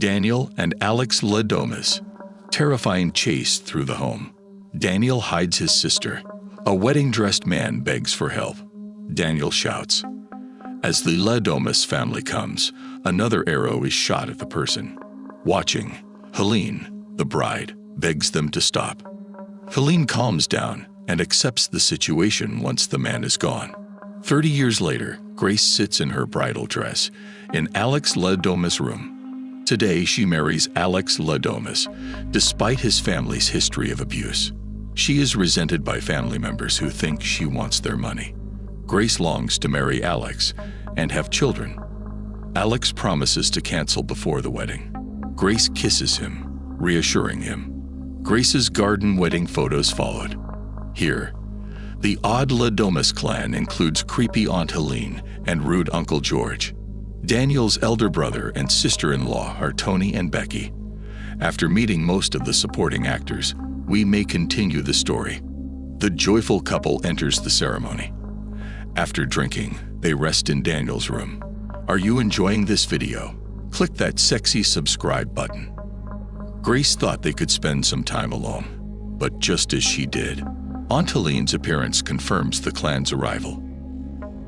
Daniel and Alex Ladomas. Terrifying chase through the home. Daniel hides his sister. A wedding-dressed man begs for help. Daniel shouts. As the Ladomas family comes, another arrow is shot at the person. Watching, Helene, the bride, begs them to stop. Helene calms down and accepts the situation once the man is gone. 30 years later, Grace sits in her bridal dress in Alex Ladomas' room. Today, she marries Alex Ladomas, despite his family's history of abuse. She is resented by family members who think she wants their money. Grace longs to marry Alex and have children. Alex promises to cancel before the wedding. Grace kisses him, reassuring him. Grace's garden wedding photos followed. Here, the odd Ladomas clan includes creepy Aunt Helene and rude Uncle George. Daniel's elder brother and sister-in-law are Tony and Becky. After meeting most of the supporting actors, we may continue the story. The joyful couple enters the ceremony. After drinking, they rest in Daniel's room. Are you enjoying this video? Click that sexy subscribe button. Grace thought they could spend some time alone, but just as she did, Aunt Helene's appearance confirms the clan's arrival.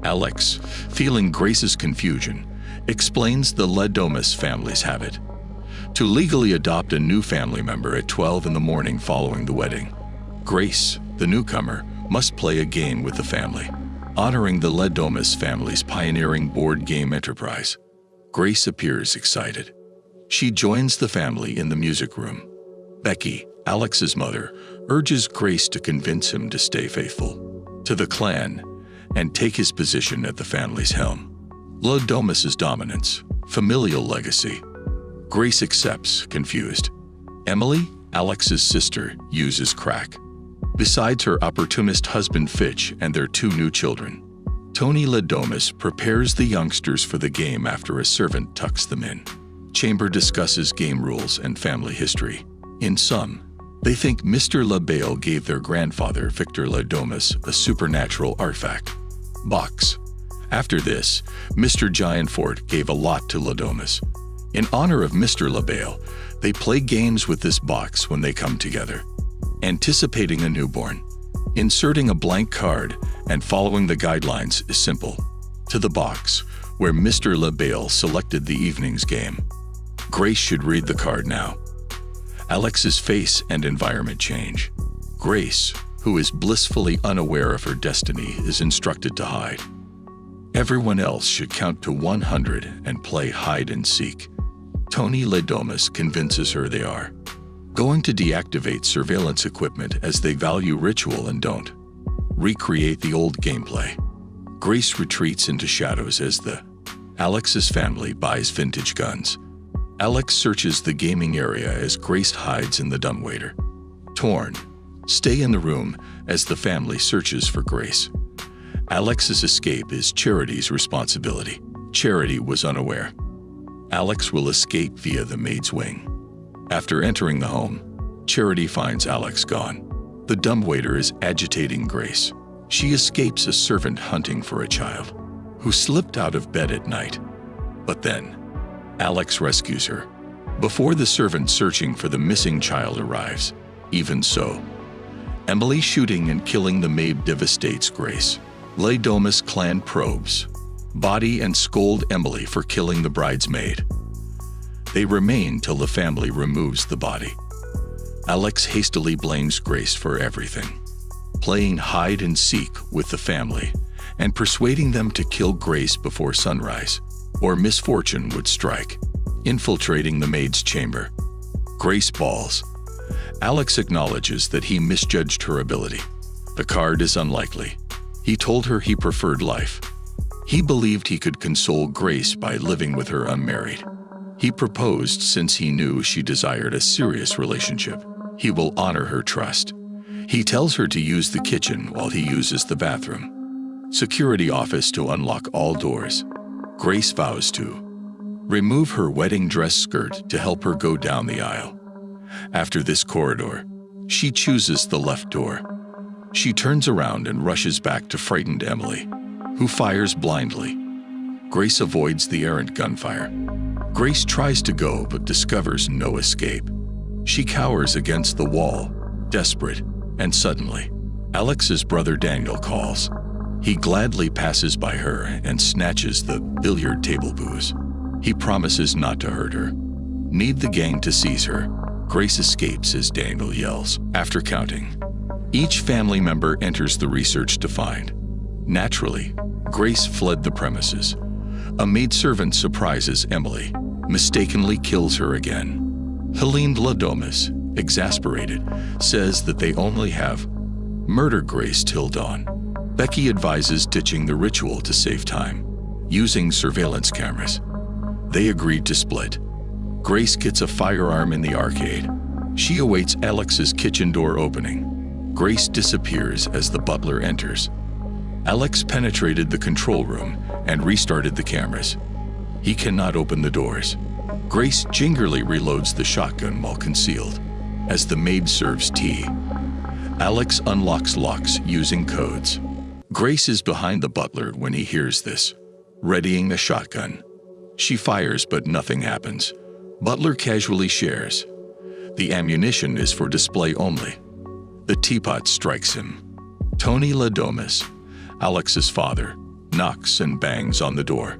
Alex, feeling Grace's confusion, explains the Ladomas family's habit to legally adopt a new family member at 12 in the morning following the wedding. Grace, the newcomer, must play a game with the family, honoring the Ladomas family's pioneering board game enterprise. Grace appears excited. She joins the family in the music room. Becky, Alex's mother, urges Grace to convince him to stay faithful to the clan and take his position at the family's helm. Ladomas' dominance, familial legacy. Grace accepts, confused. Emily, Alex's sister, uses crack. Besides her opportunist husband Fitch and their 2 new children, Tony Ladomas prepares the youngsters for the game after a servant tucks them in. Chamber discusses game rules and family history. In sum, they think Mr. LaBelle gave their grandfather, Victor Ladomas, a supernatural artifact. Box. After this, Mr. Giantfort gave a lot to Ladomas. In honor of Mr. LaBelle, they play games with this box when they come together. Anticipating a newborn. Inserting a blank card and following the guidelines is simple. To the box, where Mr. LaBelle selected the evening's game. Grace should read the card now. Alex's face and environment change. Grace, who is blissfully unaware of her destiny, is instructed to hide. Everyone else should count to 100 and play hide and seek. Tony Ladomas convinces her they are going to deactivate surveillance equipment as they value ritual and don't recreate the old gameplay. Grace retreats into shadows as Alex's family buys vintage guns. Alex searches the gaming area as Grace hides in the dumbwaiter. Torn, stay in the room as the family searches for Grace. Alex's escape is Charity's responsibility. Charity was unaware. Alex will escape via the maid's wing. After entering the home, Charity finds Alex gone. The dumbwaiter is agitating Grace. She escapes a servant hunting for a child who slipped out of bed at night. But then, Alex rescues her before the servant searching for the missing child arrives. Even so, Emily shooting and killing the maid devastates Grace. Ladomas clan probes, body and scold Emily for killing the bridesmaid. They remain till the family removes the body. Alex hastily blames Grace for everything, playing hide and seek with the family and persuading them to kill Grace before sunrise, or misfortune would strike. Infiltrating the maid's chamber. Grace balls. Alex acknowledges that he misjudged her ability. The card is unlikely. He told her he preferred life. He believed he could console Grace by living with her unmarried. He proposed since he knew she desired a serious relationship. He will honor her trust. He tells her to use the kitchen while he uses the bathroom. Security office to unlock all doors. Grace vows to remove her wedding dress skirt to help her go down the aisle. After this corridor, she chooses the left door. She turns around and rushes back to frightened Emily, who fires blindly. Grace avoids the errant gunfire. Grace tries to go but discovers no escape. She cowers against the wall, desperate, and suddenly, Alex's brother Daniel calls. He gladly passes by her and snatches the billiard table booze. He promises not to hurt her. Need the gang to seize her. Grace escapes as Daniel yells. After counting, each family member enters the research to find. Naturally, Grace fled the premises. A maidservant surprises Emily, mistakenly kills her again. Helene Ladomas, exasperated, says that they only have murder Grace till dawn. Becky advises ditching the ritual to save time, using surveillance cameras. They agreed to split. Grace gets a firearm in the arcade. She awaits Alex's kitchen door opening. Grace disappears as the butler enters. Alex penetrated the control room and restarted the cameras. He cannot open the doors. Grace gingerly reloads the shotgun while concealed. As the maid serves tea, Alex unlocks locks using codes. Grace is behind the butler when he hears this, readying the shotgun. She fires, but nothing happens. Butler casually shares. The ammunition is for display only. The teapot strikes him. Tony Ladomas, Alex's father, knocks and bangs on the door.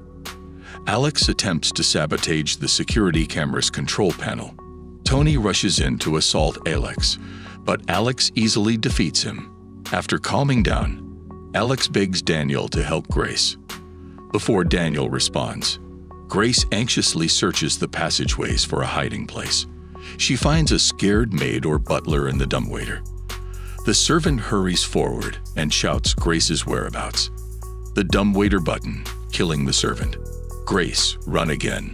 Alex attempts to sabotage the security camera's control panel. Tony rushes in to assault Alex, but Alex easily defeats him. After calming down, Alex begs Daniel to help Grace. Before Daniel responds, Grace anxiously searches the passageways for a hiding place. She finds a scared maid or butler in the dumbwaiter. The servant hurries forward and shouts Grace's whereabouts. The dumbwaiter button, killing the servant. Grace, run again.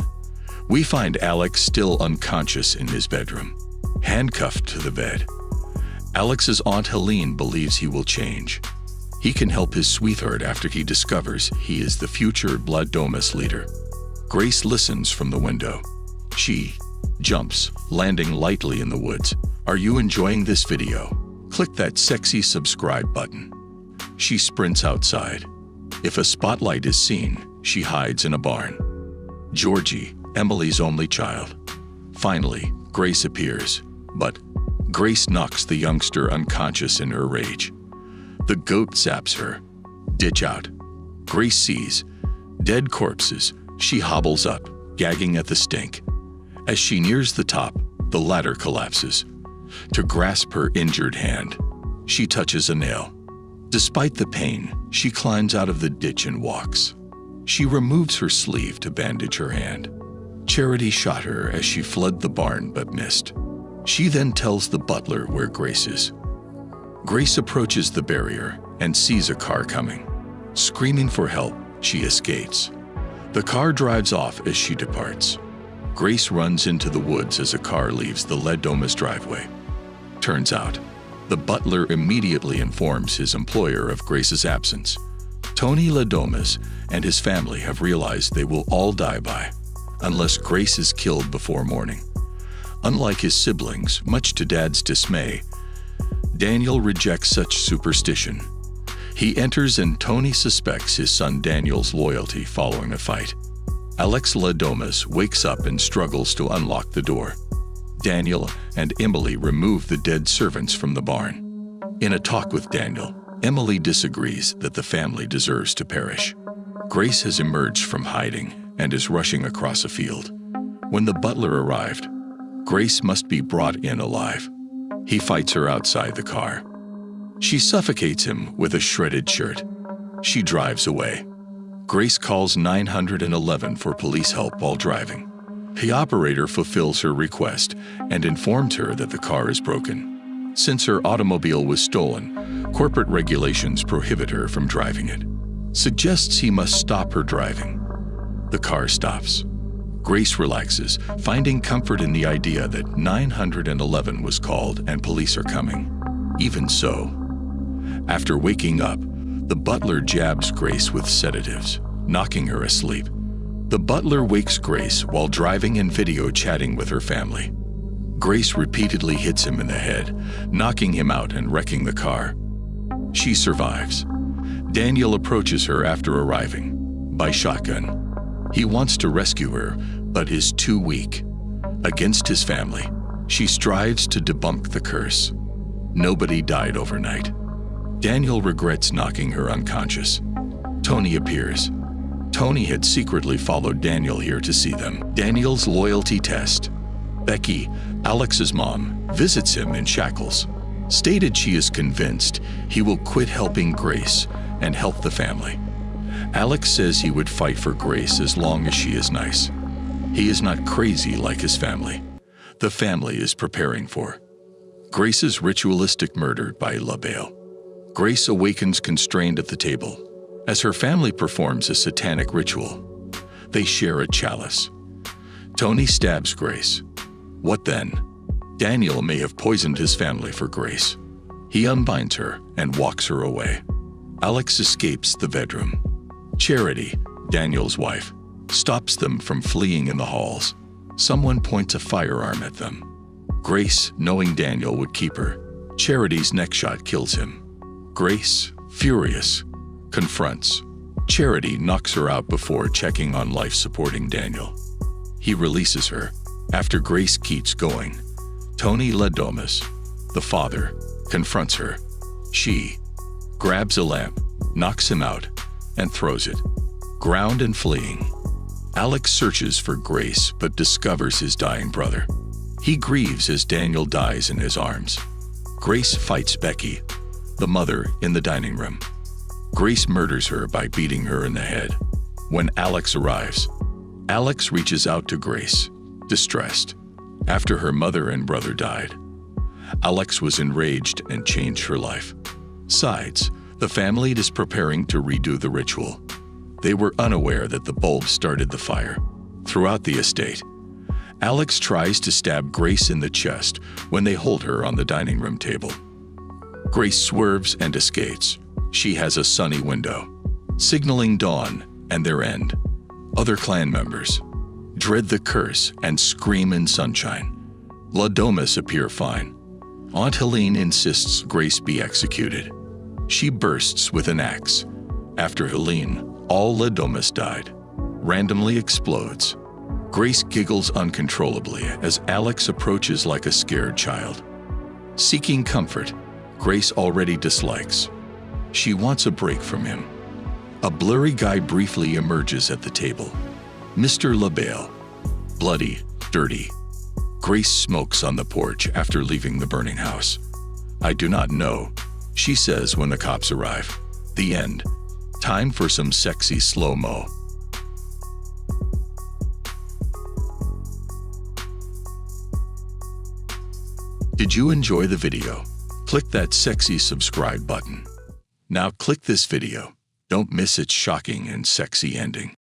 We find Alex still unconscious in his bedroom, handcuffed to the bed. Alex's Aunt Helene believes he will change. He can help his sweetheart after he discovers he is the future Ladomas leader. Grace listens from the window. She jumps, landing lightly in the woods. Are you enjoying this video? Click that sexy subscribe button. She sprints outside. If a spotlight is seen, she hides in a barn. Georgie, Emily's only child. Finally, Grace appears, but Grace knocks the youngster unconscious in her rage. The goat zaps her. Ditch out. Grace sees dead corpses. She hobbles up, gagging at the stink. As she nears the top, the ladder collapses. To grasp her injured hand, she touches a nail. Despite the pain, she climbs out of the ditch and walks. She removes her sleeve to bandage her hand. Charity shot her as she fled the barn but missed. She then tells the butler where Grace is. Grace approaches the barrier and sees a car coming. Screaming for help, she escapes. The car drives off as she departs. Grace runs into the woods as a car leaves the Ladomas driveway. Turns out, the butler immediately informs his employer of Grace's absence. Tony Ladomas and his family have realized they will all die unless Grace is killed before morning. Unlike his siblings, much to Dad's dismay, Daniel rejects such superstition. He enters and Tony suspects his son Daniel's loyalty following a fight. Alex Ladomas wakes up and struggles to unlock the door. Daniel and Emily remove the dead servants from the barn. In a talk with Daniel, Emily disagrees that the family deserves to perish. Grace has emerged from hiding and is rushing across a field. When the butler arrived, Grace must be brought in alive. He fights her outside the car. She suffocates him with a shredded shirt. She drives away. Grace calls 911 for police help while driving. The operator fulfills her request and informs her that the car is broken. Since her automobile was stolen, corporate regulations prohibit her from driving it. Suggests he must stop her driving. The car stops. Grace relaxes, finding comfort in the idea that 911 was called and police are coming. Even so, after waking up, the butler jabs Grace with sedatives, knocking her asleep. The butler wakes Grace while driving and video chatting with her family. Grace repeatedly hits him in the head, knocking him out and wrecking the car. She survives. Daniel approaches her after arriving, by shotgun. He wants to rescue her, but is too weak. Against his family, she strives to debunk the curse. Nobody died overnight. Daniel regrets knocking her unconscious. Tony appears. Tony had secretly followed Daniel here to see them. Daniel's loyalty test. Becky, Alex's mom, visits him in shackles. Stated she is convinced he will quit helping Grace and help the family. Alex says he would fight for Grace as long as she is nice. He is not crazy like his family. The family is preparing for Grace's ritualistic murder by LaBelle. Grace awakens constrained at the table as her family performs a satanic ritual. They share a chalice. Tony stabs Grace. What then? Daniel may have poisoned his family for Grace. He unbinds her and walks her away. Alex escapes the bedroom. Charity, Daniel's wife, stops them from fleeing in the halls. Someone points a firearm at them. Grace, knowing Daniel would keep her, Charity's next shot kills him. Grace, furious, confronts. Charity knocks her out before checking on life-supporting Daniel. He releases her. After Grace keeps going, Tony Ladomas, the father, confronts her. She grabs a lamp, knocks him out, and throws it. Ground and fleeing. Alex searches for Grace but discovers his dying brother. He grieves as Daniel dies in his arms. Grace fights Becky, the mother, in the dining room. Grace murders her by beating her in the head. When Alex arrives, Alex reaches out to Grace, distressed. After her mother and brother died, Alex was enraged and changed her life. Sides, the family is preparing to redo the ritual. They were unaware that the bulb started the fire. Throughout the estate, Alex tries to stab Grace in the chest when they hold her on the dining room table. Grace swerves and escapes. She has a sunny window, signaling dawn and their end. Other clan members dread the curse and scream in sunshine. Ladomas appear fine. Aunt Helene insists Grace be executed. She bursts with an axe. After Helene, all Ladomas died. Randomly explodes. Grace giggles uncontrollably as Alex approaches like a scared child. Seeking comfort, Grace already dislikes. She wants a break from him. A blurry guy briefly emerges at the table. Mr. LaBelle. Bloody, dirty. Grace smokes on the porch after leaving the burning house. I do not know, she says when the cops arrive. The end. Time for some sexy slow-mo. Did you enjoy the video? Click that sexy subscribe button. Now click this video. Don't miss its shocking and sexy ending.